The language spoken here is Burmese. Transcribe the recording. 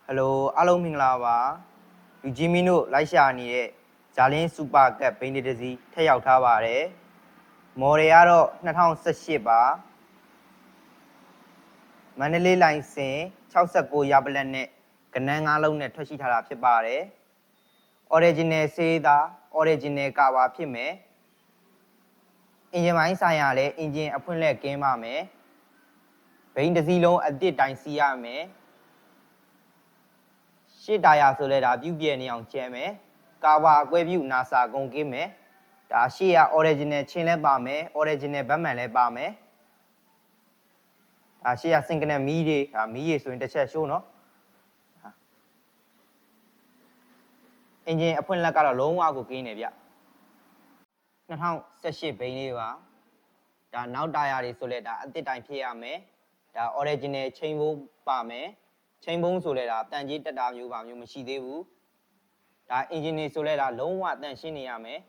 Hello အားလုံးမင်္ဂလာပါလူကြီးမင်းတို့လိုက်ရှာနေတဲ့ဂျာလင်းစူပါကပ်ဘိန်းတစ်စီးထက်ရောက်ထားပါတယ်မော်ရီကတော့2018ပါမန္တလေးလိုင်စင်69ရပလက်နဲ့ကနန်း9လုံးနဲ့ထွက်ရှိထားတာဖြစ်ပါတယ် original ဆေးသား original ကာပါဖြစ်မယ်အင်ဂျင်ပိုင်းဆိုင်ရာလည်းအင်ဂျင်အဖွင့်လက်ကင်းပါမယ်ဘိန်းတစ်စီးလုံးအတစ်တိုင်းစီးရမယ်ရှစ်တာယာဆိုလဲဒါပြုတ်ပြဲနေအောင်ကျဲမယ်ကာဝါအကွဲပြုတ်နာစာကုန်ကင်းမယ်ဒါရှေ့က original ချင်းလဲပါမယ် original ဘတ်မှန်လဲပါမယ်ဒါရှေ့ကစင်ကနက်မီးတွေဒါမီးရေဆိုရင်တစ်ချက်ရှိုးနော်အင်ဂျင်အဖွင့်လက်ကတော့လုံးဝကိုကင်းနေဗျ2018ဘိန်းလေးပါဒါနောက်တာယာတွေဆိုလဲဒါအတစ်တိုင်းဖြစ်ရမယ်ဒါ original ချင်းဘုံပါမယ်ချင်းဘုံဆိုလဲဒါတန်ကြီးတက်တာမျိုးပါမျိုးမရှိသေးဘူးဒါအင်ဂျင်တွေဆိုလဲဒါလုံးဝတန်ရှင်းနေရမယ်